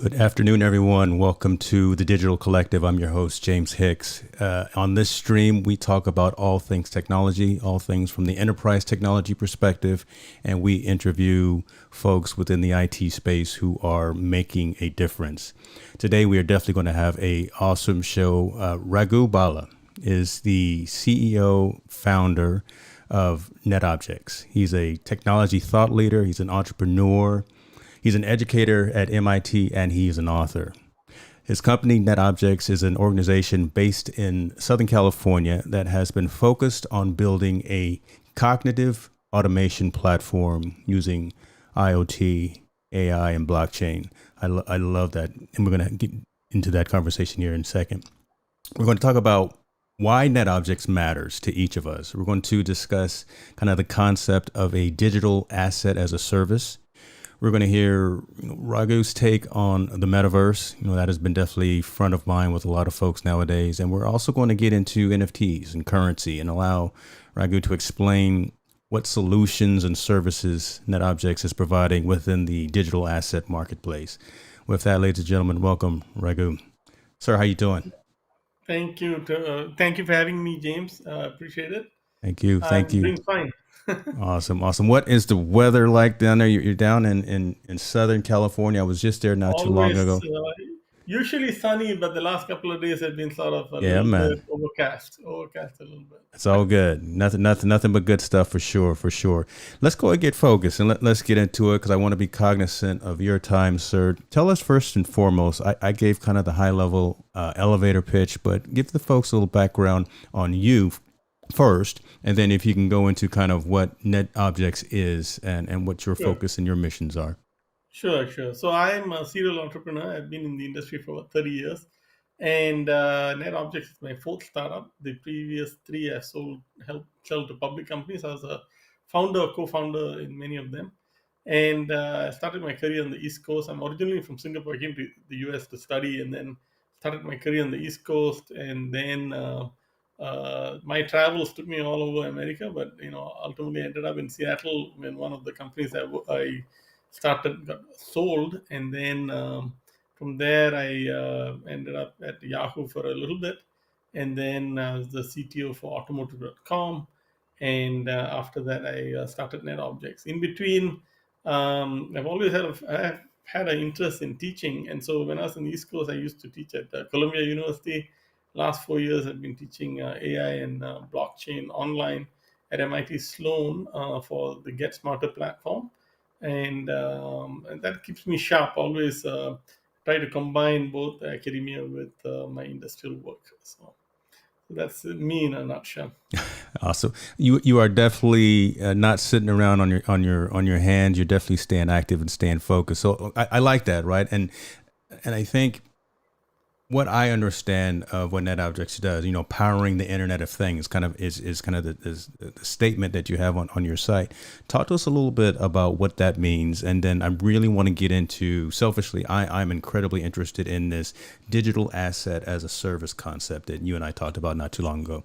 Good afternoon, everyone. Welcome to the Digital Collective. I'm your host, James Hicks. On this stream, we talk about all things technology, all things from the enterprise technology perspective, and we interview folks within the IT space who are making a difference. Today, we are definitely going to have an awesome show. Raghu Bala is the CEO, founder of netObjex. He's a technology thought leader. He's an entrepreneur. He's an educator at MIT, and he's an author. His company, netObjex, is an organization based in Southern California that has been focused on building a cognitive automation platform using IoT, AI, and blockchain. I love that. And we're going to get into that conversation here in a second. We're going to talk about why netObjex matters to each of us. We're going to discuss kind of the concept of a digital asset as a service. We're going to hear Raghu's take on the metaverse. That has been definitely front of mind with a lot of folks nowadays. And we're also going to get into NFTs and currency and allow Raghu to explain what solutions and services netObjex is providing within the digital asset marketplace. With that, ladies and gentlemen, welcome, Raghu. Sir, how you doing? Thank you. Thank you for having me, James. Appreciate it. Thank you. Thank I'm you. doing fine. Awesome. Awesome. What is the weather like down there? You're down in Southern California. I was just there not too long Always, ago. usually sunny, but the last couple of days have been sort of a Yeah, little man. bit overcast a little bit. It's all good. Nothing but good stuff for sure, for sure. Let's go and get focused and let's get into it because I want to be cognizant of your time, sir. Tell us first and foremost, I gave kind of the high level elevator pitch, but give the folks a little background on you first, and then if you can go into kind of what netObjex is and what your Sure, focus and your missions are. sure. So I'm a serial entrepreneur. I've been in the industry for about 30 years, and NetObjects is my fourth startup. The previous three I helped sell to public companies. I was a founder, co-founder in many of them. And I started my career on the East Coast. I'm originally from Singapore. I came to the US to study and then started my career on the East Coast. And then my travels took me all over America, but ultimately ended up in Seattle when one of the companies I started got sold. And then from there, I ended up at Yahoo for a little bit. And then I was the CTO for automotive.com. And after that, I started NetObjects. In between, I have had an interest in teaching, and so when I was on the East Coast, I used to teach at Columbia University. Last 4 years, I've been teaching AI and blockchain online at MIT Sloan for the Get Smarter platform, and that keeps me sharp. Always try to combine both academia with my industrial work. So that's me in a nutshell. Awesome. You are definitely not sitting around on your hands. You're definitely staying active and staying focused. So I like that, right? And I think what I understand of what NetObjects does, powering the Internet of Things, kind of is kind of the statement that you have on your site. Talk to us a little bit about what that means, and then I really want to get into selfishly. I'm incredibly interested in this digital asset as a service concept that you and I talked about not too long ago.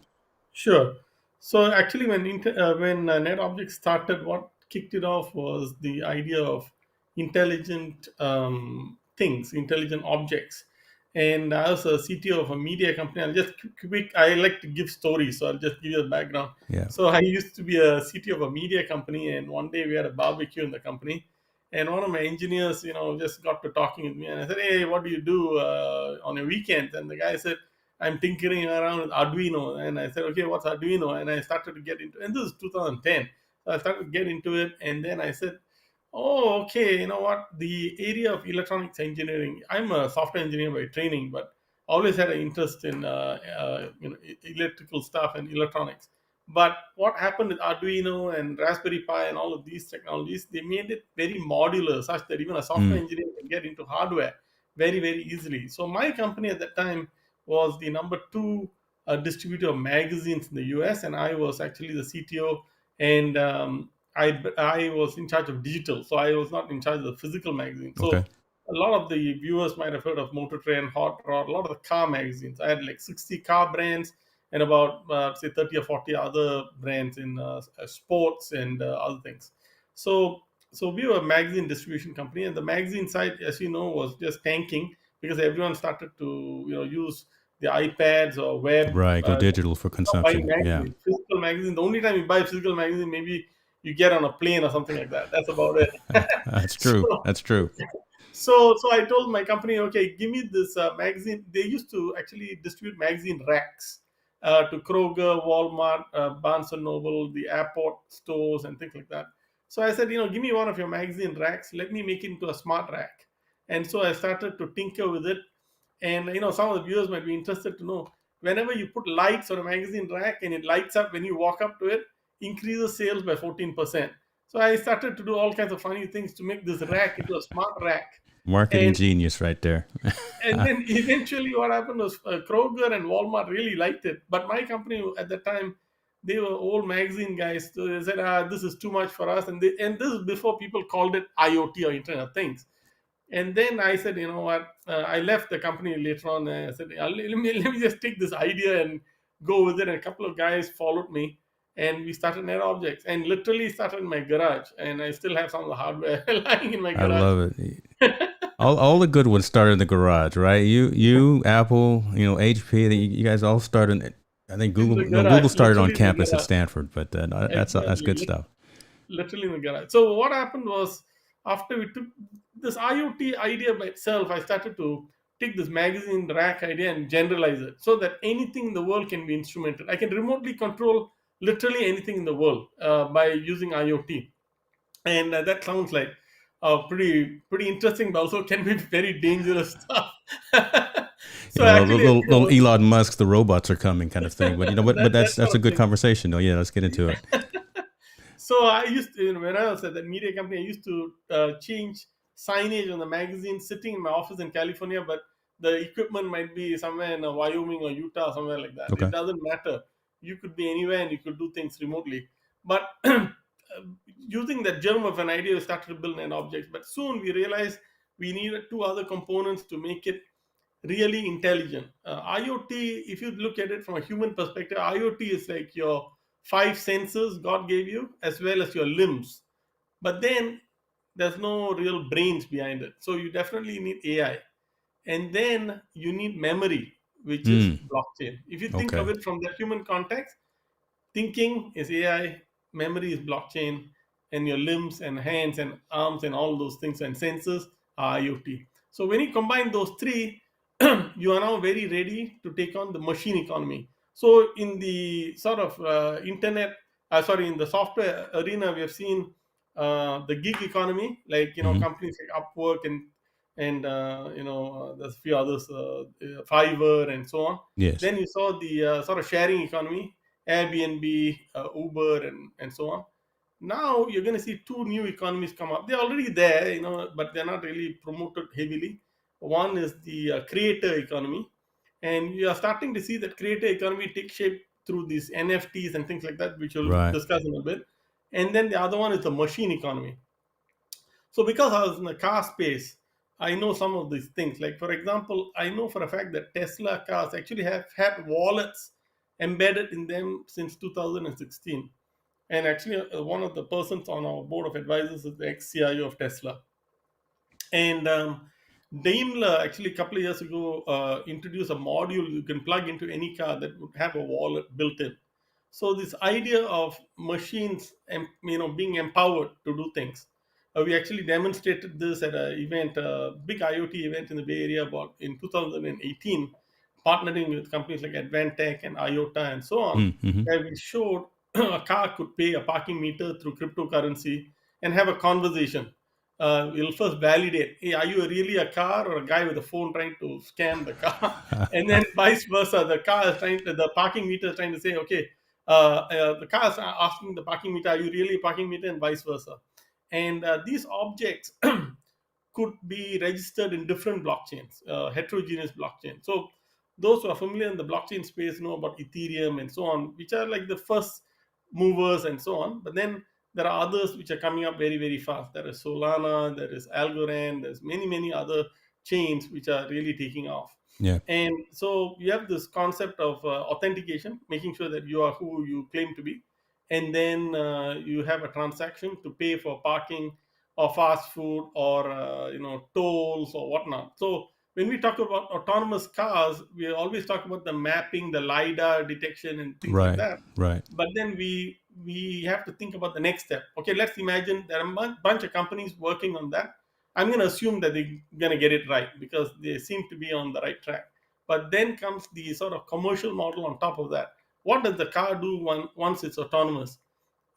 Sure. So actually, when NetObjects started, what kicked it off was the idea of intelligent things, intelligent objects. And I was a CTO of a media company. I'll just quick. I like to give stories, so I'll just give you a background. Yeah. So I used to be a CTO of a media company, and one day we had a barbecue in the company, and one of my engineers, just got to talking with me, and I said, "Hey, what do you do on your weekends?" And the guy said, I'm tinkering around with Arduino. And I said, okay, what's Arduino? And I started to get into, and this is 2010. So I started to get into it. And then I said, oh, okay, you know what? The area of electronics engineering, I'm a software engineer by training, but always had an interest in electrical stuff and electronics. But what happened with Arduino and Raspberry Pi and all of these technologies, they made it very modular, such that even a software Mm, engineer can get into hardware very, very easily. So my company at that time was the number two distributor of magazines in the US, and I was actually the CTO, and I was in charge of digital, so I was not in charge of the physical magazine. okay. So a lot of the viewers might have heard of Motor Trend, Hot Rod, a lot of the car magazines. I had like 60 car brands and about say 30 or 40 other brands in sports and other things. So So we were a magazine distribution company, and the magazine side, as you know, was just tanking because everyone started to use the iPads or web Right. Go digital for buying consumption. Yeah. magazines. Physical magazine. The only time you buy a physical magazine, maybe you get on a plane or something like that. That's about it. That's true. so That's true. so I told my company, okay, give me this magazine. They used to actually distribute magazine racks to Kroger, Walmart, Barnes and Noble, the airport stores, and things like that. So I said, give me one of your magazine racks. Let me make it into a smart rack. And so I started to tinker with it. And some of the viewers might be interested to know, whenever you put lights on a magazine rack and it lights up when you walk up to it, increases sales by 14%. So I started to do all kinds of funny things to make this rack into a smart rack. Marketing And genius right there. then eventually what happened was Kroger and Walmart really liked it. But my company at the time, they were old magazine guys. So they said, this is too much for us. And this is before people called it IoT or Internet of Things. And then I said, you know what? I left the company later on. And I said, let me just take this idea and go with it. And a couple of guys followed me, and we started NetObjects, and literally started in my garage. And I still have some of the hardware lying in my I garage. love it. All the good ones started in the garage, right? You, Apple, HP. You guys all started. I think In the Google garage, started on literally in the campus at garage. Stanford, but that's Exactly, good stuff. literally in the garage. So what happened was, after we took this IoT idea by itself, I started to take this magazine rack idea and generalize it so that anything in the world can be instrumented. I can remotely control literally anything in the world by using IoT, and that sounds like pretty interesting, but also can be very dangerous stuff. So actually, Little Elon Musk, the robots are coming, kind of thing. But but that that's sort a of good thing. conversation. Oh yeah, let's get into it. So I used to, when I was at that media company, I used to change signage on the magazine sitting in my office in California, but the equipment might be somewhere in Wyoming or Utah, somewhere like that. It Okay. doesn't matter. You could be anywhere and you could do things remotely. But using that germ of an idea, we started to build an object. But soon we realized we needed two other components to make it really intelligent. IoT, if you look at it from a human perspective, IoT is like your five senses God gave you as well as your limbs. But then there's no real brains behind it. So you definitely need AI. And then you need memory, which is Mm, blockchain. If you think of okay. it from the human context, thinking is AI, memory is blockchain, and your limbs and hands and arms and all those things and senses are IoT. So when you combine those three, you are now very ready to take on the machine economy. So in the sort of in the software arena, we have seen the gig economy, like Hmm. companies like Upwork and there's a few others, Fiverr and so on. Yes. Then you saw the sort of sharing economy, Airbnb, Uber, and so on. Now you're going to see two new economies come up. They're already there, but they're not really promoted heavily. One is the creator economy, and you are starting to see that creator economy take shape through these NFTs and things like that, which we'll Right. discuss in a bit. And then the other one is the machine economy. So because I was in the car space, I know some of these things. Like for example, I know for a fact that Tesla cars actually have had wallets embedded in them since 2016. And actually, one of the persons on our board of advisors is the ex-CIO of Tesla. And Daimler actually a couple of years ago introduced a module you can plug into any car that would have a wallet built in. So this idea of machines, being empowered to do things. We actually demonstrated this at an event, a big IoT event in the Bay Area about in 2018, partnering with companies like Advantech and IOTA and so on, Mm-hmm. where we showed a car could pay a parking meter through cryptocurrency and have a conversation. We'll first validate, hey, are you really a car or a guy with a phone trying to scam the car? And then vice versa, the parking meter is trying to say, okay, the car is asking the parking meter, are you really a parking meter, and vice versa. And these objects could be registered in different blockchains, heterogeneous blockchains. So those who are familiar in the blockchain space know about Ethereum and so on, which are like the first movers and so on. But then there are others which are coming up very, very fast. There is Solana, there is Algorand, there's many, many other chains which are really taking off. Yeah. And so you have this concept of authentication, making sure that you are who you claim to be. And then you have a transaction to pay for parking or fast food or tolls or whatnot. So when we talk about autonomous cars, we always talk about the mapping, the lidar detection, and things like Right. that. Right. But then we have to think about the next step. Okay, let's imagine there are a bunch of companies working on that. I'm going to assume that they're going to get it right because they seem to be on the right track. But then comes the sort of commercial model on top of that. What does the car do once it's autonomous?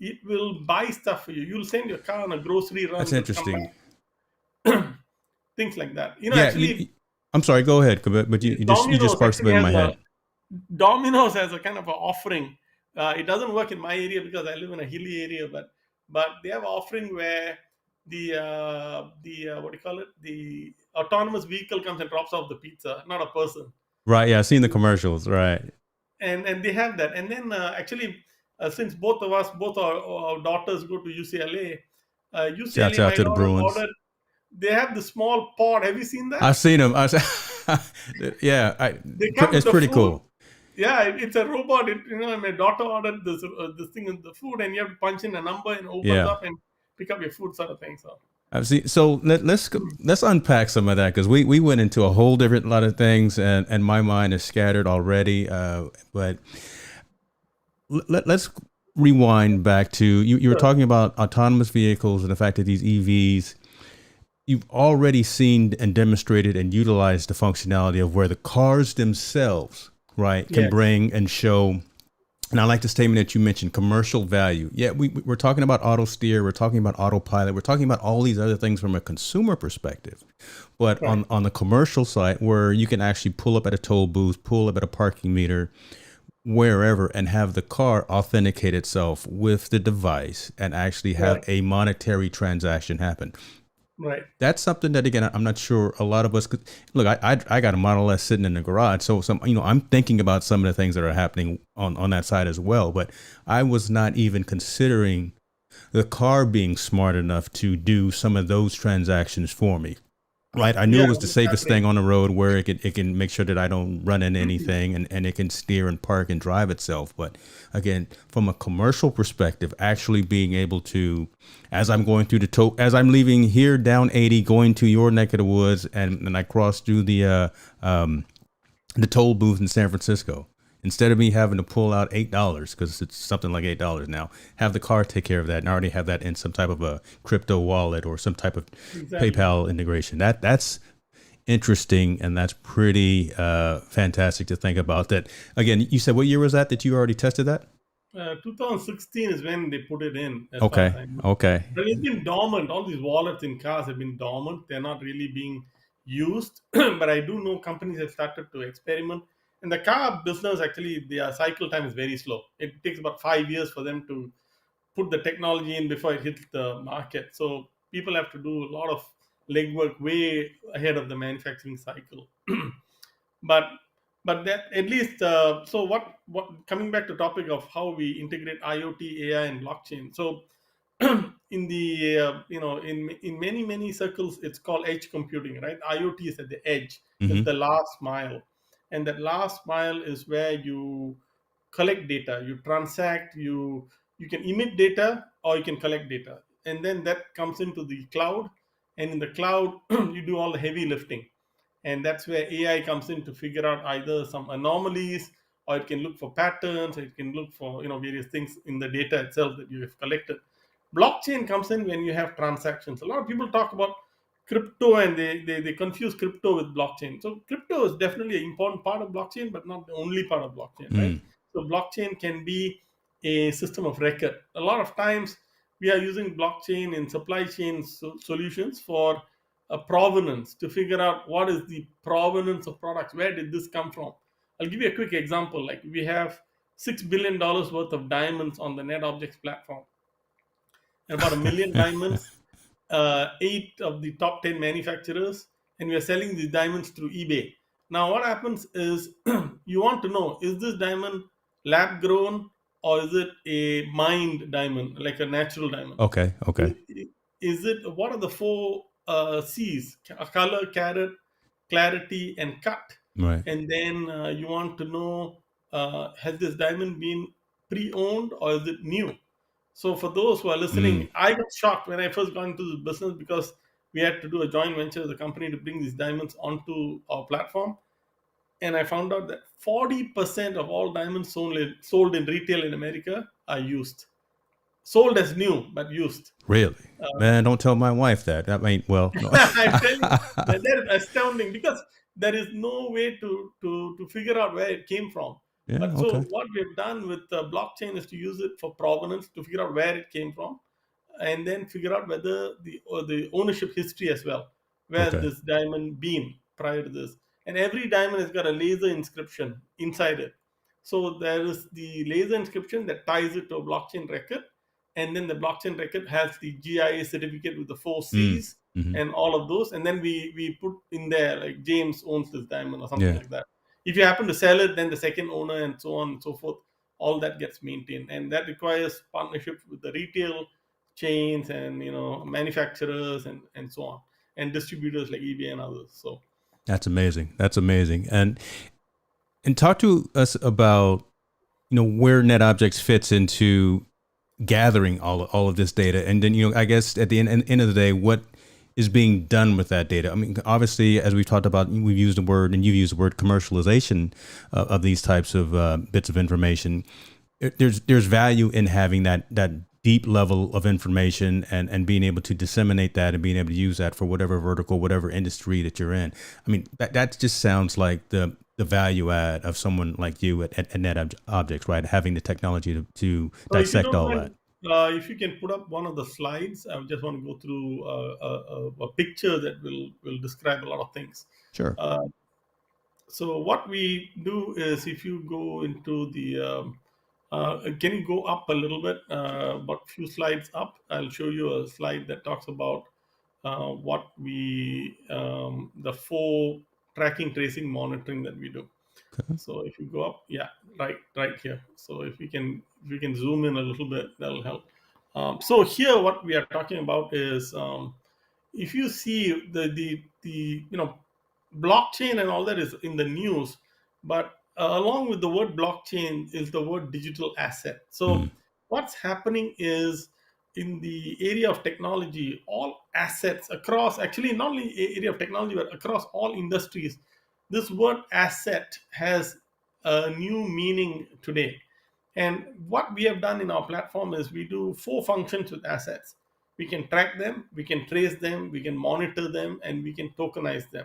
It will buy stuff for you. You'll send your car on a grocery run. That's It'll come interesting. back. Things like that. Yeah. Actually, I'm sorry. Go ahead. But you just Domino's sparked actually something in has my a head. Domino's has a kind of an offering. It doesn't work in my area because I live in a hilly area, but they have an offering where the what do you call it? The autonomous vehicle comes and drops off the pizza, not a person. Right. Yeah. I've seen the commercials. Right. And they have that. And then actually, since both our daughters go to UCLA, Shouts UCLA, out my to the daughter Bruins. ordered. They have the small pod. Have you seen that? I've seen them. Yeah. They come with It's the pretty food. cool. Yeah, it's a robot. My daughter ordered this thing in the food, and you have to punch in a number and it opens Yeah. up and pick up your food, sort of thing. So I've seen. So let's unpack some of that because we went into a whole different lot of things, and my mind is scattered already. But let's rewind back to you were sure. talking about autonomous vehicles and the fact that these EVs, you've already seen and demonstrated and utilized the functionality of where the cars themselves, right, can Yes, bring and show. And I like the statement that you mentioned, commercial value. Yeah, we're talking about auto steer, we're talking about autopilot, we're talking about all these other things from a consumer perspective. But right, on the commercial side, where you can actually pull up at a toll booth, pull up at a parking meter, wherever, and have the car authenticate itself with the device and actually have right, a monetary transaction happen. right. That's something that, again, I'm not sure a lot of us could look. I got a Model S sitting in the garage, so I'm thinking about some of the things that are happening on that side as well. But I was not even considering the car being smart enough to do some of those transactions for me. Right, I knew Yeah, it was the safest exactly. thing on the road, where it can make sure that I don't run into anything, and it can steer and park and drive itself. But again, from a commercial perspective, actually being able to, as I'm going through as I'm leaving here down 80, going to your neck of the woods, and I cross through the toll booth in San Francisco. Instead of me having to pull out $8, because it's something like $8 now, have the car take care of that, and already have that in some type of a crypto wallet or some type of Exactly. PayPal integration. That's interesting, and that's pretty fantastic to think about. That, again, you said, what year was that you already tested that? 2016 is when they put it in, as far as Okay. I know. Okay. But it's been dormant. All these wallets in cars have been dormant. They're not really being used. But I do know companies have started to experiment. And the car business, actually, their cycle time is very slow. It takes about 5 years for them to put the technology in before it hits the market. So people have to do a lot of legwork way ahead of the manufacturing cycle. but but that at least so what coming back to topic of how we integrate IoT, AI, and blockchain. So in the in many circles, it's called edge computing, right? IoT is at the edge, it's Mm-hmm. the last mile, and that last mile is where you collect data, you transact, you can emit data or you can collect data, and then that comes into the cloud, and in the cloud you do all the heavy lifting, and that's where AI comes in to figure out either some anomalies, or it can look for patterns, or it can look for various things in the data itself that you have collected. Blockchain comes in when you have transactions. A lot of people talk about crypto, and they confuse crypto with blockchain. So crypto is definitely an important part of blockchain, but not the only part of blockchain, right? Mm. So blockchain can be a system of record. A lot of times we are using blockchain in supply chain solutions for a provenance, to figure out what is the provenance of products, where did this come from. I'll give you a quick example. Like, we have $6 billion worth of diamonds on the netObjex platform, and about a million diamonds, 8 of the top 10 manufacturers, and we are selling these diamonds through eBay. Now, what happens is you want to know, is this diamond lab grown, or is it a mined diamond, like a natural diamond? Okay. Okay. Is it, what are the four C's: color, carat, clarity, and cut? Right. And then you want to know, has this diamond been pre-owned or is it new? So for those who are listening, Mm, I got shocked when I first got into this business because we had to do a joint venture as a company to bring these diamonds onto our platform. And I found out that 40% of all diamonds sold in retail in America are used. Sold as new, but used. really? Man, don't tell my wife that. I mean, well, no. I tell you, that is astounding because there is no way to figure out where it came from. Yeah, But so okay. what we've done with blockchain is to use it for provenance to figure out where it came from, and then figure out whether the ownership history as well, where Okay. this diamond been prior to this. And every diamond has got a laser inscription inside it. So there is the laser inscription that ties it to a blockchain record, and then the blockchain record has the GIA certificate with the four Mm, C's hmm. and all of those, and then we put in there like James owns this diamond or something Yeah, like that. If you happen to sell it, then the second owner and so on and so forth, all that gets maintained, and that requires partnership with the retail chains and manufacturers and so on, and distributors like eBay and others. So that's amazing. That's amazing. And talk to us about where NetObjects fits into gathering all of this data, and then I guess at the end of the day, what is being done with that data. I mean, obviously, as we've talked about, we've used the word, and you've used the word, commercialization of these types of bits of information. There's value in having that deep level of information, and being able to disseminate that and being able to use that for whatever vertical, whatever industry that you're in. I mean, that just sounds like the value add of someone like you at NetObjects, right? Having the technology to So if you dissect don't all that. mind, if you can put up one of the slides, I just want to go through a picture that will describe a lot of things. Sure. Uh, so what we do is, if you go into the, can you go up a little bit, about few slides up? I'll show you a slide that talks about what the four tracking, tracing, monitoring that we do. Okay. So if you go up, yeah, right here. So if we can zoom in a little bit, that'll help. So here, what we are talking about is, if you see the blockchain and all that is in the news, but along with the word blockchain is the word digital asset. Mm, So what's happening is, in the area of technology, all assets across, actually not only area of technology but across all industries, this word asset has a new meaning today. And what we have done in our platform is we do four functions with assets. We can track them, we can trace them, we can monitor them, and we can tokenize them.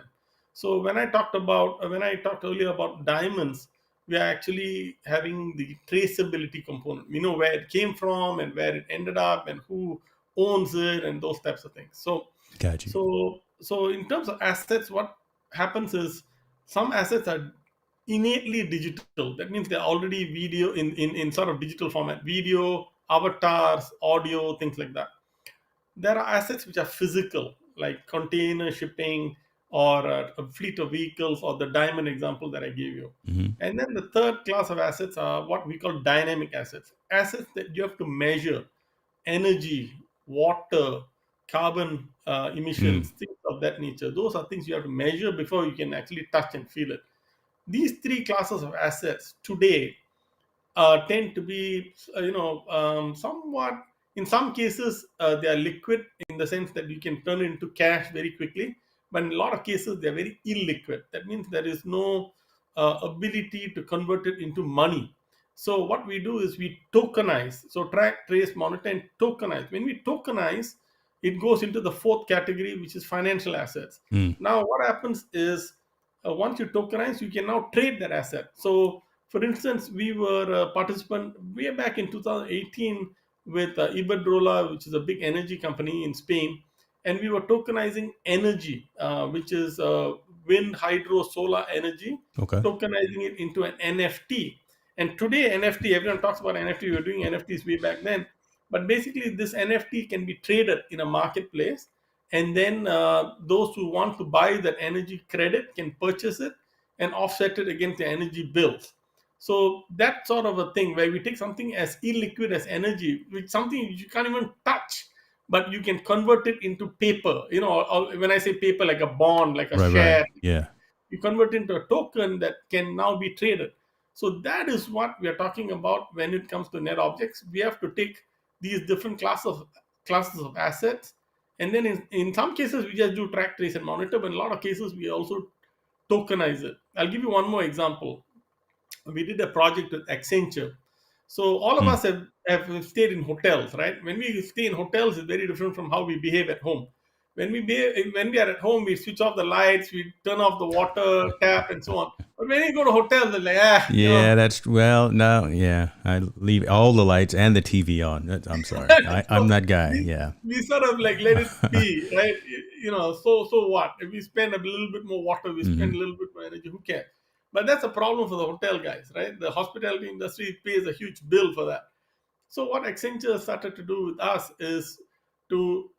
So when I talked earlier about diamonds, we are actually having the traceability component. We know where it came from and where it ended up and who owns it and those types of things. So got you. so in terms of assets, what happens is some assets are innately digital. That means they're already video in sort of digital format, video, avatars, audio, things like that. There are assets which are physical, like container shipping or a fleet of vehicles, or the diamond example that I gave you. Hmm. And then the third class of assets are what we call dynamic assets, assets that you have to measure: energy, water, carbon Mm, emissions, things of that nature. Those are things you have to measure before you can actually touch and feel it. These three classes of assets today tend to be, somewhat, in some cases, they are liquid in the sense that you can turn it into cash very quickly. But in a lot of cases, they're very illiquid. That means there is no ability to convert it into money. So what we do is we tokenize. So track, trace, monitor, and tokenize. When we tokenize, it goes into the fourth category, which is financial assets. mm, Now, what happens is, once you tokenize, you can now trade that asset. So for instance, we were a participant way back in 2018 with Iberdrola, which is a big energy company in Spain, and we were tokenizing energy, which is wind, hydro, solar energy, okay. tokenizing it into an NFT. And today, NFT, everyone talks about NFT. We were doing NFTs way back then, but basically, this NFT can be traded in a marketplace, and then those who want to buy that energy credit can purchase it and offset it against the energy bills. So that sort of a thing, where we take something as illiquid as energy, which something you can't even touch, but you can convert it into paper. Or when I say paper, like a bond, like a Right, right. share, Yeah. you convert it into a token that can now be traded. So that is what we are talking about when it comes to net objects. We have to take these different classes of assets. And then in some cases we just do track, trace, and monitor, but in a lot of cases we also tokenize it. I'll give you one more example. We did a project with Accenture. So all of Mm. us have stayed in hotels, right? When we stay in hotels, it's very different from how we behave at home. When we are at home, we switch off the lights, we turn off the water tap, and so on. But when you go to hotels, it's like, Yeah, that's well, no, yeah. I leave all the lights and the TV on. I'm sorry. I'm so that guy. we, Yeah. we sort of like let it be, right? So what? If we spend a little bit more water, we spend a Hmm. little bit more energy, who cares? But that's a problem for the hotel guys, right? The hospitality industry pays a huge bill for that. So what Accenture started to do with us is to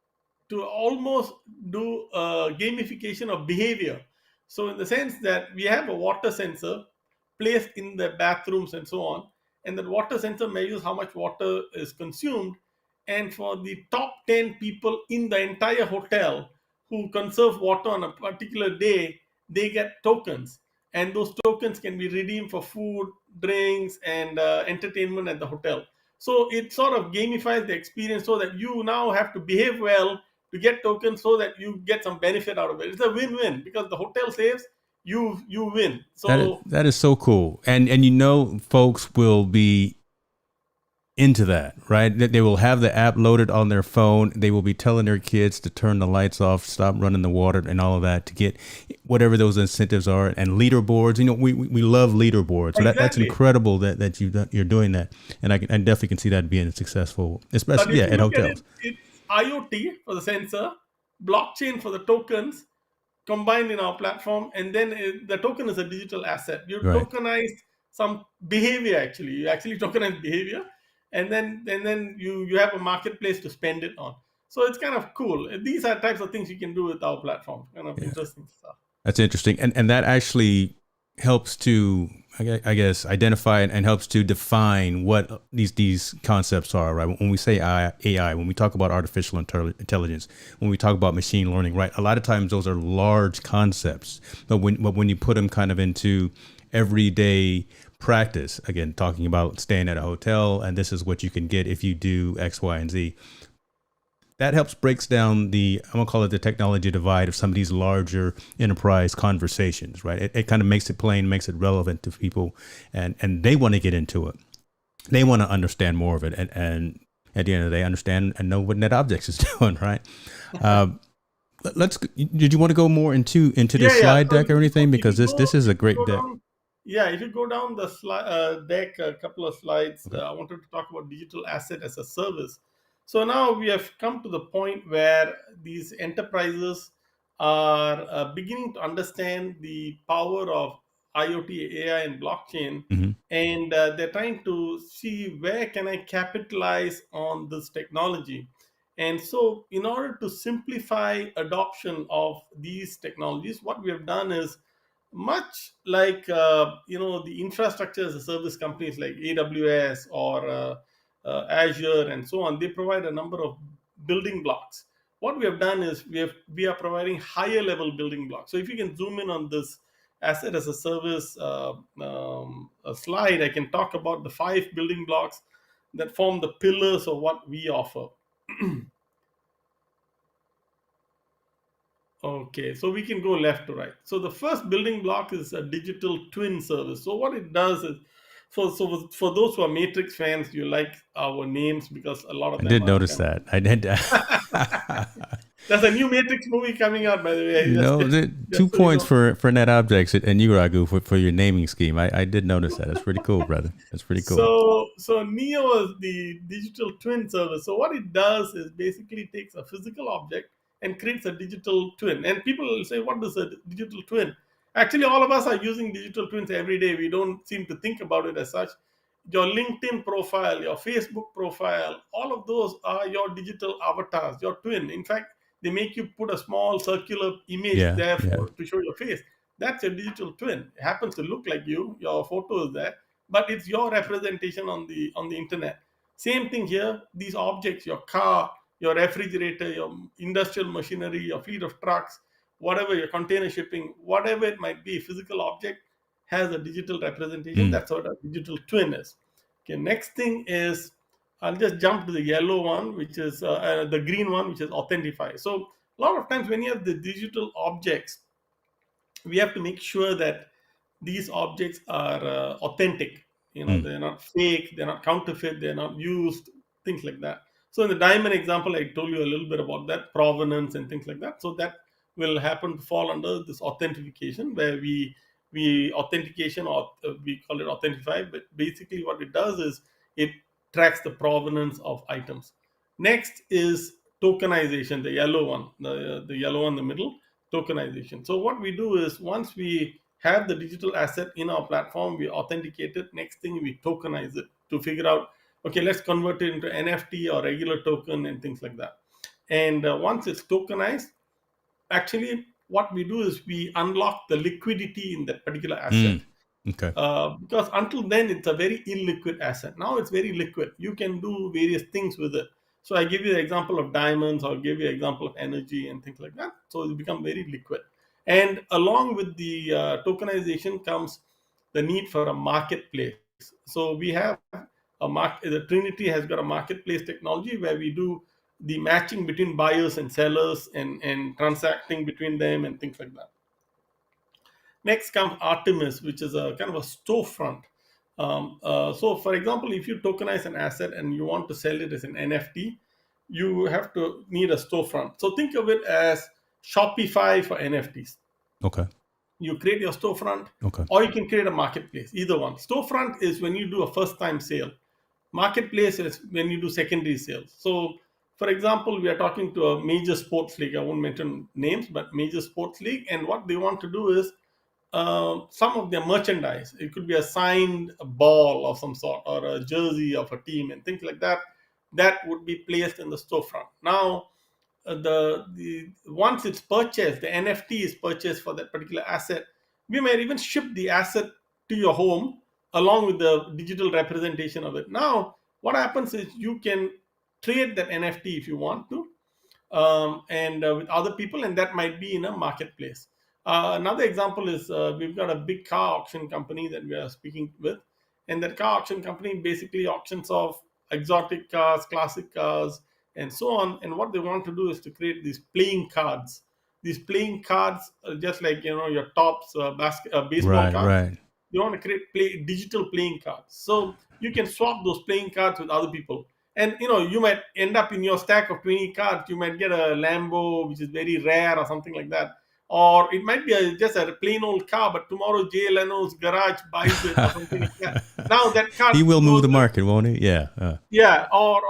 almost do a gamification of behavior. So in the sense that we have a water sensor placed in the bathrooms and so on, and that water sensor measures how much water is consumed. And for the top 10 people in the entire hotel who conserve water on a particular day, they get tokens. And those tokens can be redeemed for food, drinks, and entertainment at the hotel. So it sort of gamifies the experience so that you now have to behave well to get tokens so that you get some benefit out of it. It's a win-win because the hotel saves, you win. So That is so cool. And folks will be into that, right? That they will have the app loaded on their phone. They will be telling their kids to turn the lights off, stop running the water, and all of that to get whatever those incentives are. And leaderboards, we love leaderboards. So that's exactly. incredible that you're doing that, and I definitely can see that being successful, But especially if you at look at hotels. it, it's IoT for the sensor, blockchain for the tokens combined in our platform, and then the token is a digital asset. You Right. tokenize some behavior actually. You actually tokenize behavior, and then you have a marketplace to spend it on. So it's kind of cool. These are types of things you can do with our platform. Kind of Yeah. interesting stuff. That's interesting, and that actually helps to, I guess, identify and helps to define what these concepts are. Right, when we say AI, when we talk about artificial intelligence, when we talk about machine learning, right, a lot of times those are large concepts, but when you put them kind of into everyday practice, again, talking about staying at a hotel, and this is what you can get if you do X, Y, and Z, that helps breaks down I'm gonna call it the technology divide of some of these larger enterprise conversations, right? It kind of makes it plain, makes it relevant to people, and they want to get into it. They want to understand more of it, and at the end of the day, understand and know what NetObjex is doing, right? Let's. Did you want to go more into the Yeah. slide So deck or anything? if Because you this go is a if you great go deck. down, yeah, if you go down the deck a couple of slides, Okay. I wanted to talk about digital asset as a service. So now we have come to the point where these enterprises are beginning to understand the power of IoT, AI, and blockchain, Hmm. and they're trying to see where can I capitalize on this technology. And so, in order to simplify adoption of these technologies, what we have done is much like the infrastructure as a service companies like AWS or Azure and so on. They provide a number of building blocks. What we have done is we are providing higher level building blocks. So if you can zoom in on this asset as a service a slide, I can talk about the 5 building blocks that form the pillars of what we offer. Okay, so we can go left to right. So the first building block is a digital twin service. So what it does is, for those who are Matrix fans, you like our names because a lot I of them did are notice kind that. I did. of. There's a new Matrix movie coming out, by the way. Two Just so you points know. for NetObjects and you, Raghu, for your naming scheme. I did notice that. That's pretty cool, brother. That's pretty cool. So Neo is the digital twin service. So what it does is basically takes a physical object and creates a digital twin. And people will say, what is a digital twin? Actually, all of us are using digital twins every day. We don't seem to think about it as such. Your LinkedIn profile, your Facebook profile, all of those are your digital avatars, your twin. In fact, they make you put a small circular image Yeah, there yeah. to show your face. That's your digital twin. It happens to look like you. Your photo is there, but it's your representation on the internet. Same thing here. These objects, your car, your refrigerator, your industrial machinery, your fleet of trucks, whatever, your container shipping, whatever it might be, physical object has a digital representation. Mm. That's what a digital twin is. Okay, next thing is I'll just jump to the yellow one, which is the green one, which is authentify. So a lot of times when you have the digital objects, we have to make sure that these objects are authentic. Mm. They're not fake, they're not counterfeit, they're not used, things like that. So in the diamond example, I told you a little bit about that provenance and things like that. So that will happen to fall under this authentication, where we authentication, or we call it authentify. But basically, what it does is it tracks the provenance of items. Next is tokenization, the yellow one, the yellow one in the middle, tokenization. So what we do is, once we have the digital asset in our platform, we authenticate it. Next thing, we tokenize it to figure out, okay, let's convert it into NFT or regular token and things like that. And once it's tokenized, actually what we do is we unlock the liquidity in that particular asset. Mm. Okay. Because until then it's a very illiquid asset. Now it's very liquid. You can do various things with it. So I give you the example of diamonds, or give you an example of energy and things like that. So it become very liquid. And along with the tokenization comes the need for a marketplace. So we have the Trinity has got a marketplace technology where we do the matching between buyers and sellers, and transacting between them and things like that. Next comes Artemis, which is a kind of a storefront. So, for example, if you tokenize an asset and you want to sell it as an NFT, you have to need a storefront. So think of it as Shopify for NFTs. Okay. You create your storefront, Okay. or you can create a marketplace. Either one. Storefront is when you do a first-time sale. Marketplace is when you do secondary sales. So, for example, we are talking to a major sports league. I won't mention names, but major sports league, and what they want to do is some of their merchandise. It could be a signed ball of some sort, or a jersey of a team, and things like that. That would be placed in the storefront. Now, the once it's purchased, the NFT is purchased for that particular asset. We might even ship the asset to your home along with the digital representation of it. Now, what happens is you can trade that NFT if you want to, and with other people, and that might be in a marketplace. Another example is we've got a big car auction company that we are speaking with, and that car auction company basically auctions off exotic cars, classic cars, and so on. And what they want to do is to create these playing cards. These playing cards, just like your tops, baseball Right. cards. Right. You want to create digital playing cards, so you can swap those playing cards with other people. And you might end up in your stack of 20 cards, you might get a Lambo, which is very rare, or something like that. Or it might be just a plain old car, but tomorrow Jay Leno's garage buys it, or something like that. Now that card He will move goes, the market, won't he? Yeah. yeah, or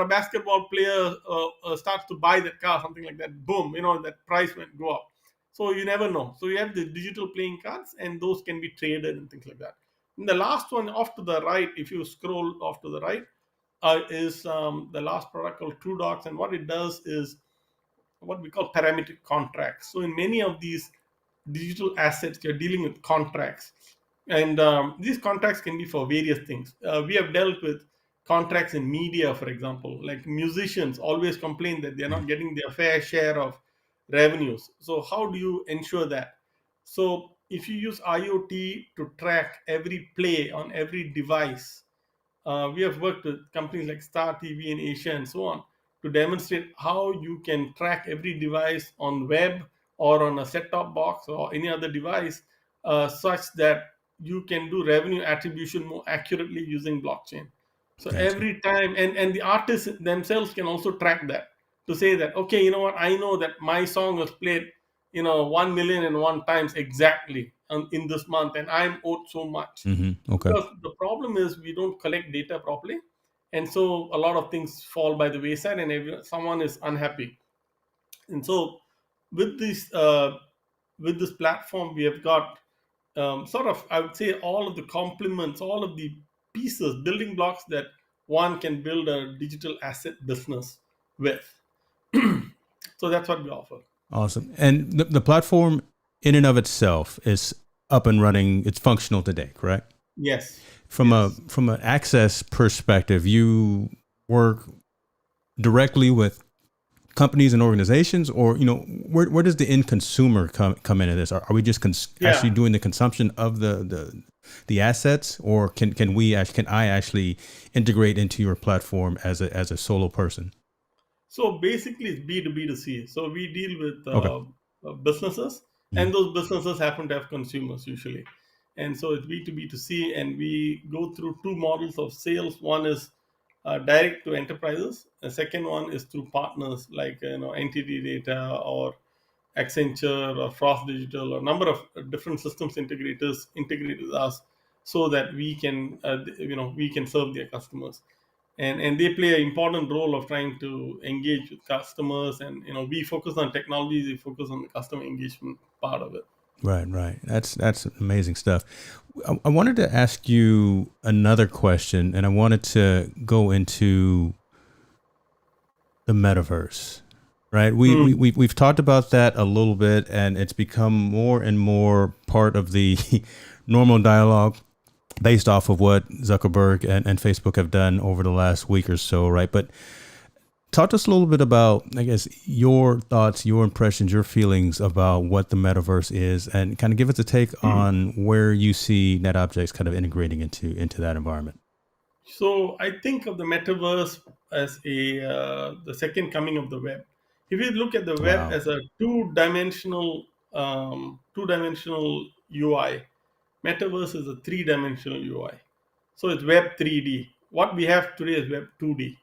a basketball player starts to buy that car, something like that. Boom, that price might go up. So you never know. So you have the digital playing cards, and those can be traded and things like that. And the last one off to the right, if you scroll off to the right, is the last product called True Docs, and what it does is what we call parametric contracts. So in many of these digital assets, you're dealing with contracts, and these contracts can be for various things. We have dealt with contracts in media, for example. Like musicians always complain that they're not getting their fair share of revenues. So how do you ensure that? So if you use IoT to track every play on every device, we have worked with companies like Star TV in Asia and so on, to demonstrate how you can track every device on web or on a set-top box or any other device, such that you can do revenue attribution more accurately using blockchain. So Gotcha. every time, and the artists themselves can also track that, to say that, okay, you know what, I know that my song was played 1,000,001 times exactly in this month, and I'm owed so much. Okay. Because the problem is we don't collect data properly, and so a lot of things fall by the wayside, and someone is unhappy. And so with this platform, we have got sort of, I would say, all of the complements, all of the pieces, building blocks that one can build a digital asset business with. So that's what we offer. Awesome. And the platform in and of itself is up and running. It's functional today, correct? Yes. From Yes. an access perspective, you work directly with companies and organizations, or where does the end consumer come into this? Are we just actually Yeah. doing the consumption of the assets, or can I actually integrate into your platform as a solo person? So basically, it's B2B2C. So we deal with Okay. businesses, Mhm. and those businesses happen to have consumers usually. And so it's B2B2C, and we go through two models of sales. One is direct to enterprises. The second one is through partners like Entity Data or Accenture or Frost Digital, or a number of different systems integrators integrate with us so that we can serve their customers, and they play an important role of trying to engage with customers. And we focus on technology, we focus on the customer engagement part of it. Right, right. That's amazing stuff. I wanted to ask you another question, and I wanted to go into the metaverse. Right, Hmm. we've talked about that a little bit, and it's become more and more part of the normal dialogue based off of what Zuckerberg and Facebook have done over the last week or so, right? But talk to us a little bit about, I guess, your thoughts, your impressions, your feelings about what the metaverse is, and kind of give us a take on where you see NetObjects kind of integrating into that environment. So I think of the metaverse as the second coming of the web. If you look at the web Wow. as a two-dimensional UI, metaverse is a three-dimensional UI. So it's web 3D. What we have today is web 2D.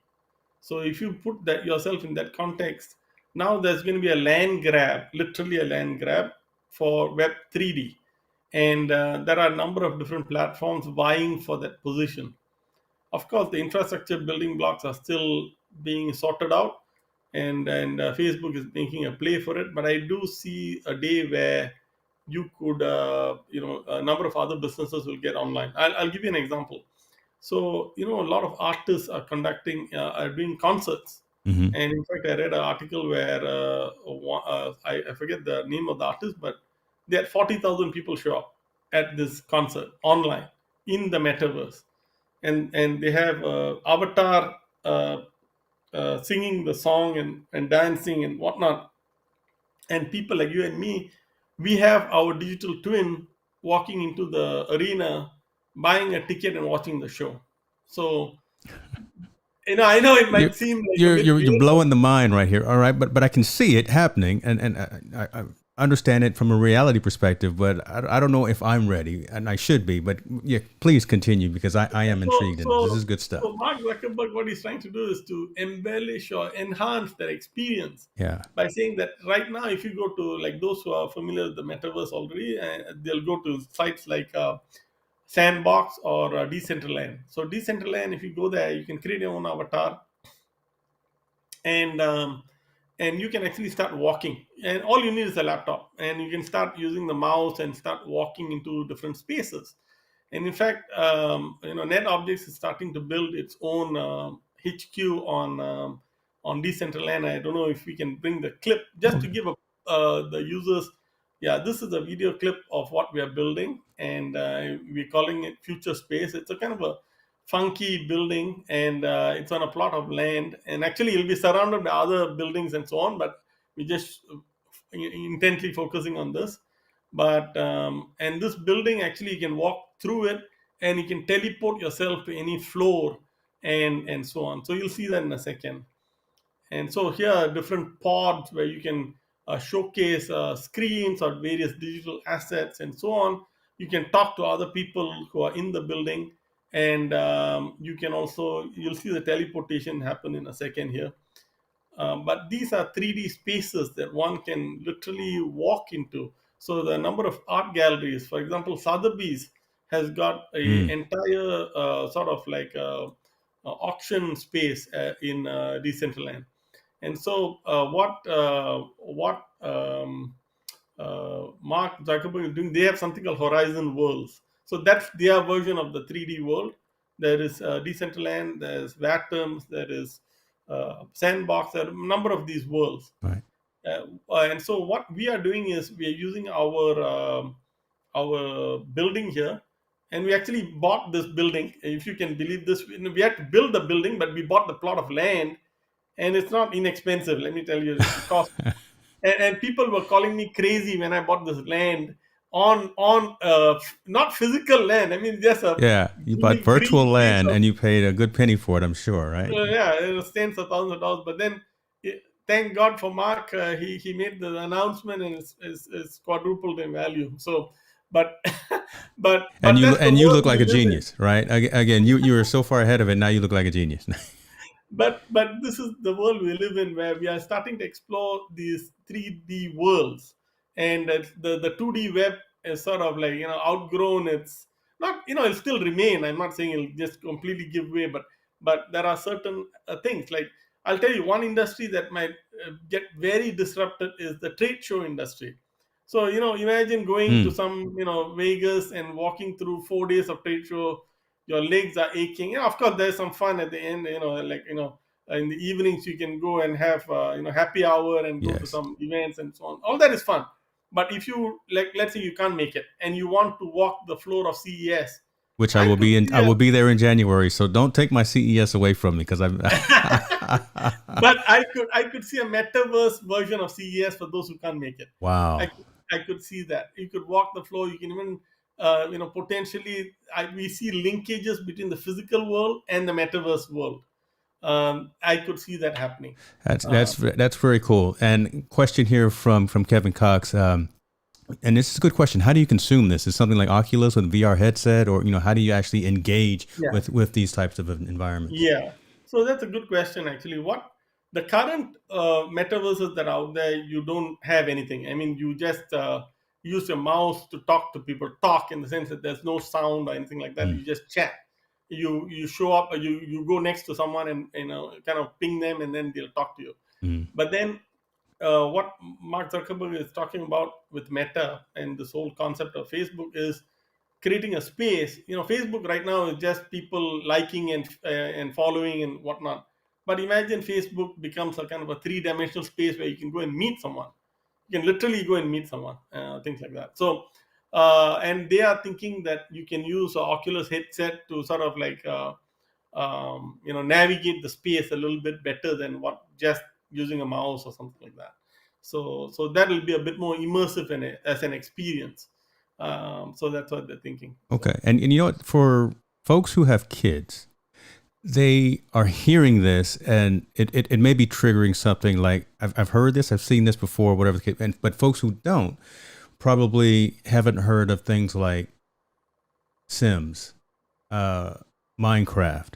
So if you put that yourself in that context, now there's going to be a land grab, literally a land grab for Web 3D, and there are a number of different platforms vying for that position. Of course, the infrastructure building blocks are still being sorted out, and Facebook is making a play for it. But I do see a day where you could, a number of other businesses will get online. I'll give you an example. So a lot of artists are doing concerts, Mm-hmm. and in fact, I read an article where I forget the name of the artist, but they had 40,000 people show up at this concert online in the metaverse, and they have avatar singing the song and dancing and whatnot, and people like you and me, we have our digital twin walking into the arena, buying a ticket and watching the show. So I know it You're might seem like a you're bit you're you're weird, blowing the mind right here. All right, but I can see it happening, and I understand it from a reality perspective. But I don't know if I'm ready, and I should be. But yeah, please continue because I am so intrigued in this. This so is good stuff. so Mark Zuckerberg, what he's trying to do is to embellish or enhance their experience Yeah. by saying that right now, if you go to, like, those who are familiar with the metaverse already, they'll go to sites like Sandbox or Decentraland. So Decentraland, if you go there, you can create your own avatar, and you can actually start walking, and all you need is a laptop, and you can start using the mouse and start walking into different spaces. And in fact, NetObjects is starting to build its own HQ on Decentraland. I don't know if we can bring the clip just to give the users. Yeah, this is a video clip of what we are building, and we're calling it Future Space. It's a kind of a funky building, and it's on a plot of land. And actually, it'll be surrounded by other buildings and so on. But we just intently focusing on this. But and this building, actually, you can walk through it, and you can teleport yourself to any floor, and so on. So you'll see that in a second. And so here are different pods where you can showcase screens or various digital assets and so on. You can talk to other people who are in the building, and you'll see the teleportation happen in a second here. But these are 3D spaces that one can literally walk into. So the number of art galleries, for example, Sotheby's has got a Mm. entire sort of like auction space in Decentraland. And so what Mark Zuckerberg is doing, they have something called Horizon Worlds. So that's their version of the 3D world. There is Decentraland, there's Atoms, there is Sandbox, there are a number of these worlds. Right. And so what we are doing is we are using our building here, and we actually bought this building. If you can believe this, we had to build the building, but we bought the plot of land, and it's not inexpensive. Let me tell you, it costs. And people were calling me crazy when I bought this land on not physical land. I mean, just a Yeah, you bought virtual green space land of and you paid a good penny for it, I'm sure, right? yeah, it was tens of thousands of dollars. But then, thank God for Mark. He made the announcement and it's quadrupled in value. So, but And but that's the you world look we like a live in. genius, right? Again, you were so far ahead of it. Now you look like a genius. But this is the world we live in, where we are starting to explore these 3D worlds, and the 2D web is sort of like outgrown. It's not, it'll still remain. I'm not saying it'll just completely give way, but there are certain things. Like, I'll tell you one industry that might get very disrupted is the trade show industry. So, imagine going to Mm, some, Vegas and walking through 4 days of trade show. Your legs are aching. Of course, there's some fun at the end. Like, in the evenings you can go and have happy hour and go to yes, some events and so on. All that is fun. But if you, like, let's say you can't make it and you want to walk the floor of CES, which I I will could be in. see I a will be there in January. So don't take my CES away from me because I'm. but I could see a metaverse version of CES for those who can't make it. I Wow, could, I could see that. You could walk the floor. You can even potentially, we see linkages between the physical world and the metaverse world. I could see that happening. Uh, that's very cool. And question here from Kevin Cox. And this is a good question. How do you consume this? Is something like Oculus with a VR headset, or how do you actually engage yeah. with these types of environments? Yeah. So that's a good question, actually. What the current metaverses that are out there, you don't have anything. I mean, you just use your mouse to talk to people, talk in the sense that there's no sound or anything like that. Mm, You just chat. You show up, or you go next to someone and kind of ping them, and then they'll talk to you. mm, But then what Mark Zuckerberg is talking about with Meta and this whole concept of Facebook is creating a space. Facebook right now is just people liking and following and whatnot. But imagine Facebook becomes a kind of a three-dimensional space where you can go and meet someone. You can literally go and meet someone, things like that. So, and they are thinking that you can use an Oculus headset to sort of like navigate the space a little bit better than what just using a mouse or something like that. So that will be a bit more immersive as an experience. So that's what they're thinking. okay. So And you know what? For folks who have kids, they are hearing this, and it may be triggering something like I've heard this, I've seen this before, whatever the case. But folks who don't probably haven't heard of things like Sims, uh, Minecraft,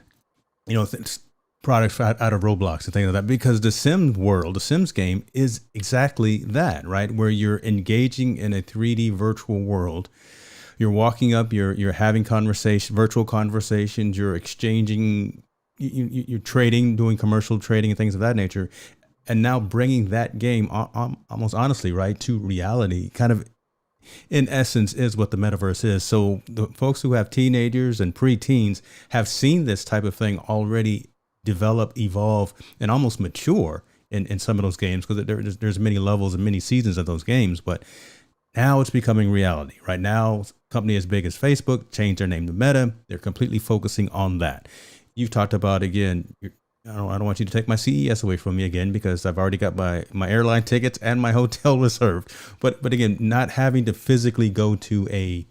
products out of Roblox and things like that. Because the Sims world, the Sims game, is exactly that, right? Where you're engaging in a 3D virtual world. You're walking up, you're having virtual conversations, you're exchanging, you're trading, doing commercial trading and things of that nature. And now bringing that game almost honestly, right, to reality, kind of in essence is what the metaverse is. So the folks who have teenagers and preteens have seen this type of thing already develop, evolve, and almost mature in some of those games, because there's many levels and many seasons of those games. But now it's becoming reality. Right now, a company as big as Facebook changed their name to Meta. They're completely focusing on that. You've talked about, again, I don't want you to take my CES away from me again, because I've already got my airline tickets and my hotel reserved. But again, not having to physically go to a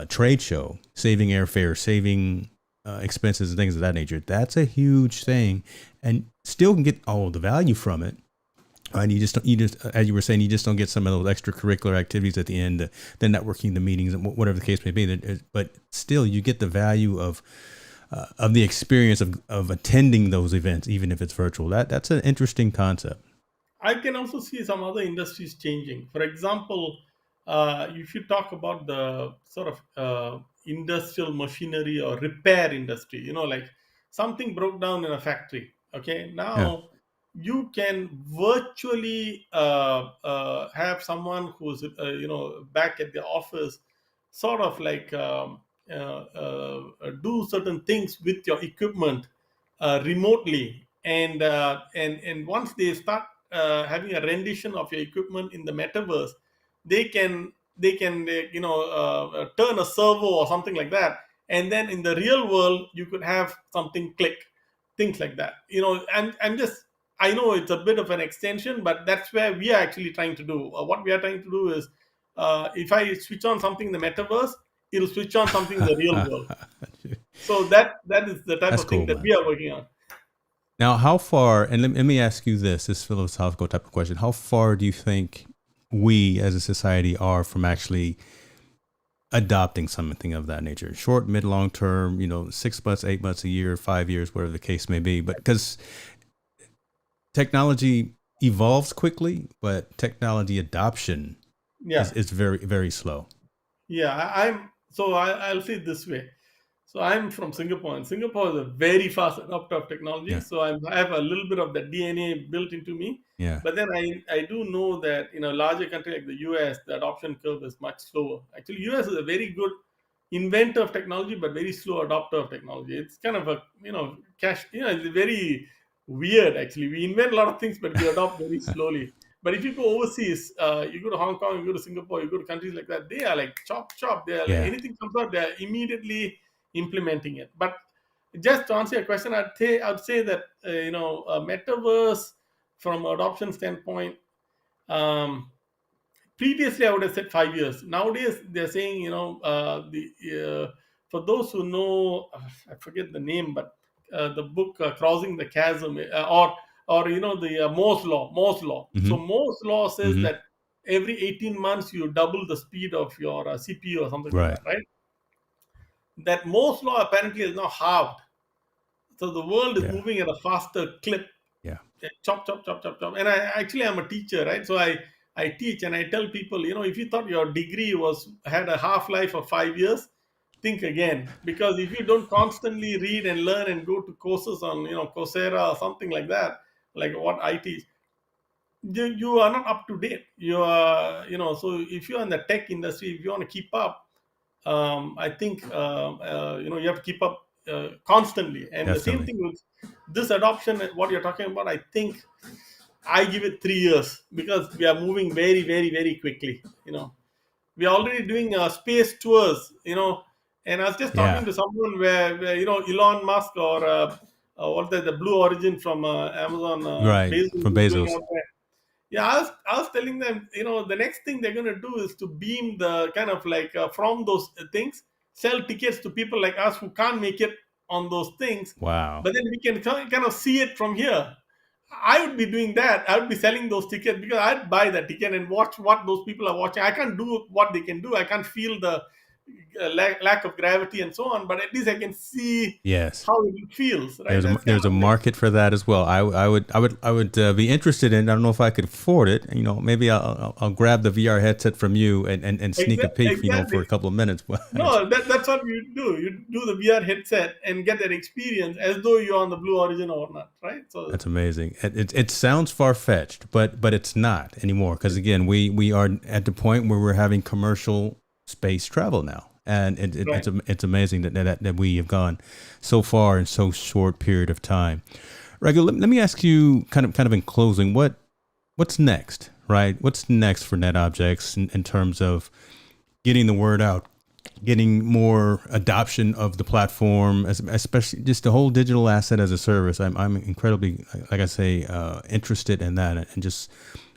trade show, saving airfare, saving expenses and things of that nature. That's a huge thing, and still can get all the value from it. And you just, as you were saying, you just don't get some of those extracurricular activities at the end, the networking, the meetings, and whatever the case may be. But still, you get the value of the experience of attending those events, even if it's virtual. That's an interesting concept. I can also see some other industries changing. For example, if you talk about the sort of industrial machinery or repair industry, like something broke down in a factory. Okay, Yeah. now you can virtually have someone who's back at the office, sort of like do certain things with your equipment remotely, and once they start having a rendition of your equipment in the metaverse, they can turn a servo or something like that, and then in the real world you could have something click, things like that. I'm just I know it's a bit of an extension, but that's where we are actually trying to do. What we are trying to do is, if I switch on something in the metaverse, it'll switch on something in the real world. So that is the type That's of thing cool, that man. we are working on. Now, how far, and let me ask you this philosophical type of question. How far do you think we as a society are from actually adopting something of that nature? Short, mid, long term, 6 months, 8 months, a year, 5 years, whatever the case may be. But because technology evolves quickly, but technology adoption Yeah. is very, very slow. Yeah, I'll say it this way. So I'm from Singapore, and Singapore is a very fast adopter of technology. Yeah. So I have a little bit of the DNA built into me. Yeah. But then I do know that in a larger country like the US, the adoption curve is much slower. Actually, US is a very good inventor of technology, but very slow adopter of technology. It's kind of a cash. It's very weird. Actually, we invent a lot of things, but we adopt very slowly. But if you go overseas, you go to Hong Kong, you go to Singapore, you go to countries like that, they are like chop chop. They are like Yeah. anything comes out, they are immediately implementing it. But just to answer your question, I'd say that metaverse from adoption standpoint, um, previously I would have said 5 years. Nowadays they're saying the for those who know, I forget the name, but the book Crossing the Chasm, or the Moore's law. So Mm-hmm. Moore's law says Mm-hmm. that every 18 months you double the speed of your CPU or something like Right. that, right? That Moore's law apparently is now halved. So the world is Yeah. moving at a faster clip. Yeah. Chop, chop, chop, chop, chop. And I'm a teacher, right? So I teach and I tell people, if you thought your degree had a half life of 5 years, think again. Because if you don't constantly read and learn and go to courses on Coursera or something like that, like what I teach, you are not up to date. You are, so if you're in the tech industry, if you want to keep up, I think you have to keep up constantly. And the same Definitely. thing with this adoption, what you're talking about, I think I give it 3 years because we are moving very, very, very quickly. We are already doing space tours. And I was just talking Yeah. to someone where Elon Musk or what the Blue Origin from Amazon, Right. Bezos From is going Bezos. out there. Yeah, I was telling them, the next thing they're going to do is to beam the kind of like from those things, sell tickets to people like us who can't make it on those things, Wow. but then we can kind of see it from here. I would be doing that. I would be selling those tickets because I'd buy that ticket and watch what those people are watching. I can't do what they can do. I can't feel the lack of gravity and so on, but at least I can see Yes. how it feels, right? There's a That's kind there's a of like, market for that as well. I would be interested in. I don't know if I could afford it. Maybe I'll grab the VR headset from you and sneak a peek. For exactly. a couple of minutes. No, that's what you do. You do the VR headset and get that experience as though you're on the Blue Origin or not, right? So That's amazing. It sounds far fetched, but it's not anymore because again we are at the point where we're having commercial space travel now, and right. it's amazing that we have gone so far in so short period of time. Raghu, let me ask you kind of in closing, what's next, right? What's next for NetObjects in terms of getting the word out, getting more adoption of the platform, especially just the whole digital asset as a service. I'm incredibly, like I say, interested in that, and just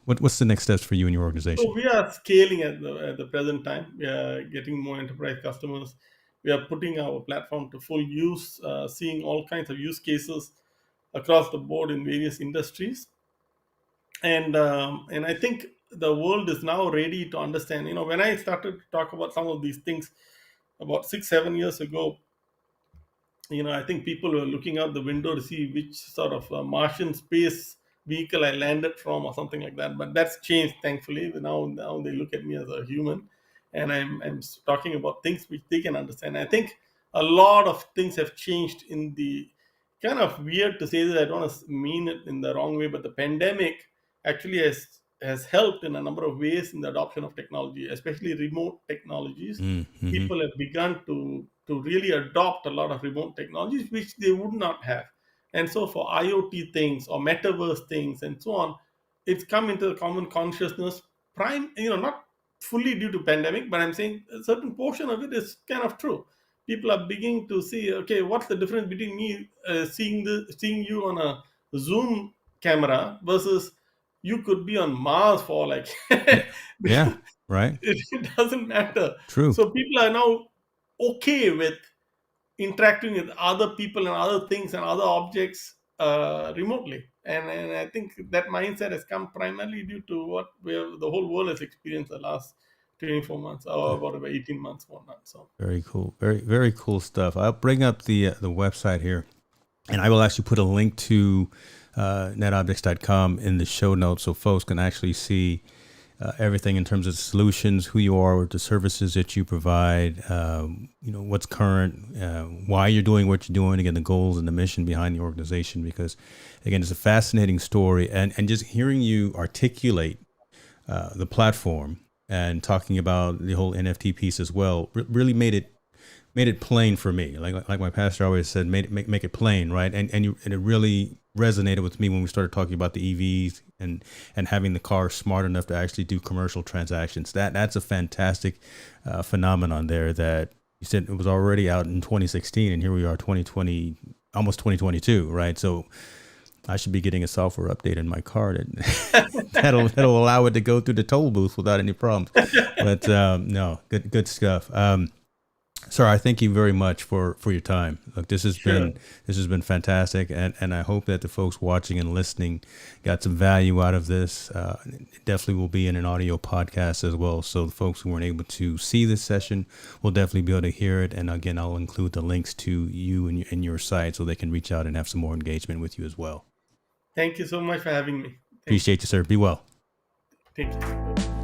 what's the next steps for you and your So organization? we are scaling at the present time. We are getting more enterprise customers. We are putting our platform to full use, seeing all kinds of use cases across the board in various industries. And I think the world is now ready to understand. When I started to talk about some of these things about 6 7 years ago, I think people were looking out the window to see which sort of Martian space vehicle I landed from or something like that. But that's changed, thankfully. Now they look at me as a human, and I'm talking about things which they can understand. I think a lot of things have changed in the kind of weird to say that. I don't want to mean it in the wrong way, but the pandemic actually has helped in a number of ways in the adoption of technology, especially remote technologies. Mm-hmm. People have begun to really adopt a lot of remote technologies which they would not have. And so for IoT things or metaverse things and so on, it's come into the common consciousness. Not fully due to pandemic, but I'm saying a certain portion of it is kind of true. People are beginning to see, okay, what's the difference between me seeing you on a Zoom camera versus you could be on Mars for like Yeah, right. it doesn't matter. True. So people are now okay with interacting with other people and other things and other objects remotely. And I think that mindset has come primarily due to what the whole world has experienced the last 24 months or about 18 months more now. So Very cool. Very, very cool stuff. I'll bring up the website here, and I will actually put a link to netobjects.com in the show notes so folks can actually see everything in terms of the solutions, who you are, the services that you provide, what's current, why you're doing what you're doing, again, the goals and the mission behind the organization, because, again, it's a fascinating story. And just hearing you articulate the platform and talking about the whole NFT piece as well really made it plain for me. Like my pastor always said, make it plain, right? And it really resonated with me when we started talking about the EVs and having the car smart enough to actually do commercial transactions. That's a fantastic phenomenon there that you said it was already out in 2016, and here we are 2020, almost 2022, right? So I should be getting a software update in my car that'll allow it to go through the toll booth without any problems. But no, good stuff. Sir, I thank you very much for your time. Look, this has been fantastic, and I hope that the folks watching and listening got some value out of this. It definitely will be in an audio podcast as well, so the folks who weren't able to see this session will definitely be able to hear it. And again, I'll include the links to you and your site so they can reach out and have some more engagement with you as well. thank you so much for having me. Appreciate you, sir. Be well. Thank you.